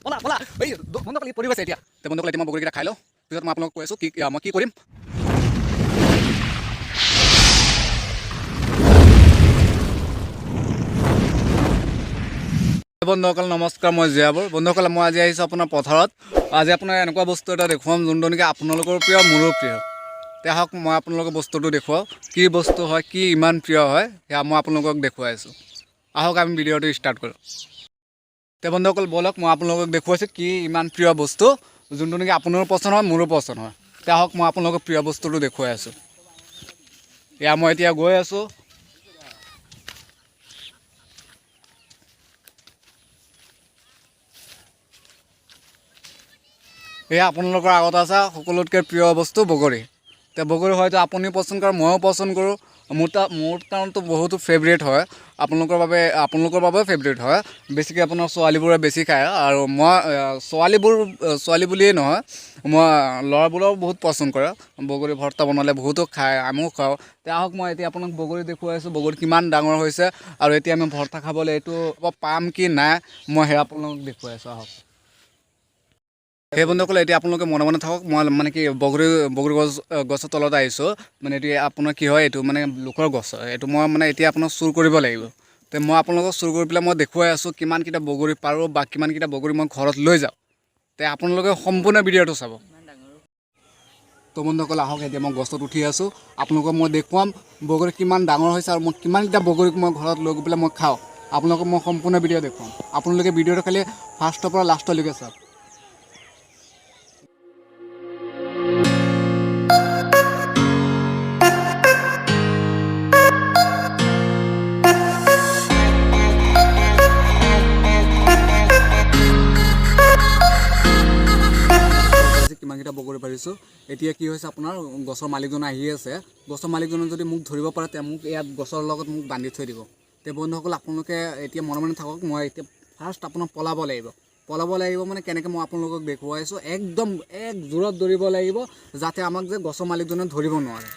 পলা পলা এই বন্ধুসকল ই পৰি গৈছে এতিয়া তে বন্ধুসকল এতিয়া মই বগৰীকেইটা খাই লওঁ পিছত মই আপোনালোকক কৈ আছোঁ মই কি কৰিম বন্ধুসকল নমস্কাৰ মই জীয়াবৰ বন্ধুসকল মই আজি আহিছোঁ আপোনাৰ পথাৰত আজি আপোনাৰ এনেকুৱা বস্তু এটা দেখুৱাম যোনটো নেকি আপোনালোকৰ প্ৰিয় মোৰো প্ৰিয় তে আহক মই আপোনালোকক বস্তুটো দেখুৱাওঁ কি বস্তু হয় কি ইমান প্ৰিয় হয় সেয়া মই আপোনালোকক দেখুৱাই আছোঁ আহক আমি ভিডিঅ'টো ষ্টাৰ্ট কৰোঁ তে বন্ধুসকল বলক মই আপোনালোকক দেখুৱাইছোঁ কি ইমান প্ৰিয় বস্তু যোনটো নেকি আপোনাৰো পচন্দ হয় মোৰো পচন্দ হয় তে আহক মই আপোনালোকক প্ৰিয় বস্তুটো দেখুৱাই আছোঁ এয়া মই এতিয়া গৈ আছোঁ এয়া আপোনালোকৰ আগত আছে সকলোতকৈ প্ৰিয় বস্তু বগৰী তে বগৰী হয়তো আপুনি পচন্দ কৰে ময়ো পচন্দ কৰোঁ মোৰ কাৰণেতো বহুতো ফেভৰেট হয় আপোনালোকৰ বাবেও ফেভৰেট হয় বেছিকৈ আপোনাৰ ছোৱালীবোৰে বেছি খায় আৰু মই ছোৱালী বুলিয়েই নহয় মই ল'ৰাবোৰেও বহুত পচন্দ কৰে বগৰী ভৰ্তা বনালে বহুতো খায় আমিও খাওঁ তে আহক মই এতিয়া আপোনাক বগৰী দেখুৱাই আছোঁ বগৰী কিমান ডাঙৰ হৈছে আৰু এতিয়া আমি ভৰ্তা খাবলৈ এইটো পাম কি নাই মই সেয়া আপোনালোকক দেখুৱাই আছোঁ আহক সেই বন্ধুসকল এতিয়া আপোনালোকে মনে মনে থাকক মই মানে কি বগৰী গছৰ তলত আহিছোঁ মানে এতিয়া আপোনাৰ কি হয় এইটো মানে লোকৰ গছ হয় এইটো মই মানে এতিয়া আপোনাক চুৰ কৰিব লাগিব তে মই আপোনালোকক চুৰ কৰি পেলাই মই দেখুৱাই আছোঁ কিমানকেইটা বগৰী পাৰোঁ বা কিমানকেইটা বগৰী মই ঘৰত লৈ যাওঁ তে আপোনালোকে সম্পূৰ্ণ ভিডিঅ'টো চাব তো বন্ধুসকল আহক এতিয়া মই গছত উঠি আছোঁ আপোনালোকক মই দেখুৱাম বগৰী কিমান ডাঙৰ হৈছে আৰু মই কিমানকেইটা বগৰী মই ঘৰত লৈ গৈ পেলাই মই খাওঁ আপোনালোকক মই সম্পূৰ্ণ ভিডিঅ' দেখুৱাম আপোনালোকে ভিডিঅ'টো খালি ফাৰ্ষ্টৰ পৰা লাষ্টলৈকে চাওক কিমানকেইটা বগৰী পাৰিছোঁ এতিয়া কি হৈছে আপোনাৰ গছৰ মালিকজন আহি আছে গছৰ মালিকজনে যদি মোক ধৰিব পাৰে তে মোক ইয়াত গছৰ লগত মোক বান্ধি থৈ দিব তে বন্ধুসকল আপোনালোকে এতিয়া মনে মনে থাকক মই এতিয়া ফাৰ্ষ্ট আপোনাক পলাব লাগিব মানে কেনেকৈ মই আপোনালোকক দেখুৱাইছোঁ একদম এক জোৰত দৌৰিব লাগিব যাতে আমাক যে গছৰ মালিকজনে ধৰিব নোৱাৰে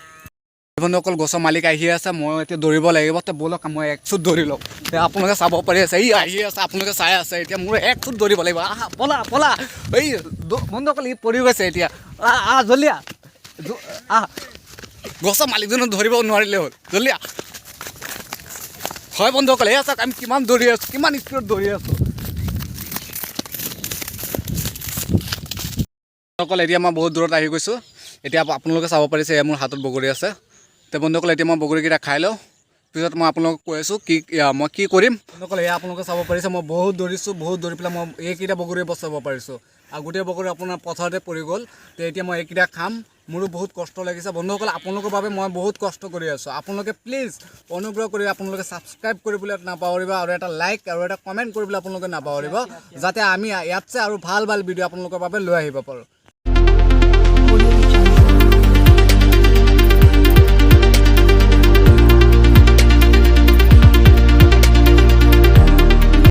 বন্ধুসকল গছৰ মালিক আহি আছে মই এতিয়া দৌৰিব লাগিব তে ব'লক মই এক চুট দৌৰি লওঁ তে আপোনালোকে চাব পাৰি আছে ই আহি আছে আপোনালোকে চাই আছে এতিয়া মোৰ এক চুট দৌৰিব লাগিব আহা পলা এই বন্ধুসকল ই পৰি গৈছে এতিয়া জল্দি গছৰ মালিকজনক ধৰিব নোৱাৰিলে হ'ল জল্দি হয় বন্ধুসকল এই চাওক আমি কিমান দৌৰি আছোঁ কিমান স্পীডত দৌৰি আছোঁ বন্ধুসকল এতিয়া মই বহুত দূৰত আহি গৈছোঁ এতিয়া আপোনালোকে চাব পাৰিছে এয়া মোৰ হাতত বগৰী আছে তে বন্ধুসকল এতিয়া মই বগৰীকেইটা খাই লওঁ পিছত মই আপোনালোকক কৈ আছোঁ মই কি কৰিম বন্ধুসকল এয়া আপোনালোকে চাব পাৰিছে মই বহুত দৌৰি পেলাই মই এইকেইটা বগৰী বচাব পাৰিছোঁ আৰু গোটেই বগৰী আপোনাৰ পথাৰতে পৰি গ'ল তে এতিয়া মই এইকেইটা খাম মোৰো বহুত কষ্ট লাগিছে বন্ধুসকল আপোনালোকৰ বাবে মই বহুত কষ্ট কৰি আছোঁ আপোনালোকে প্লিজ অনুগ্ৰহ কৰি আপোনালোকে ছাবস্ক্ৰাইব কৰিবলৈ নাপাহৰিব আৰু এটা লাইক আৰু এটা কমেণ্ট কৰিবলৈ আপোনালোকে নাপাহৰিব যাতে আমি ইয়াতছে আৰু ভাল ভিডিঅ' আপোনালোকৰ বাবে লৈ আহিব পাৰোঁ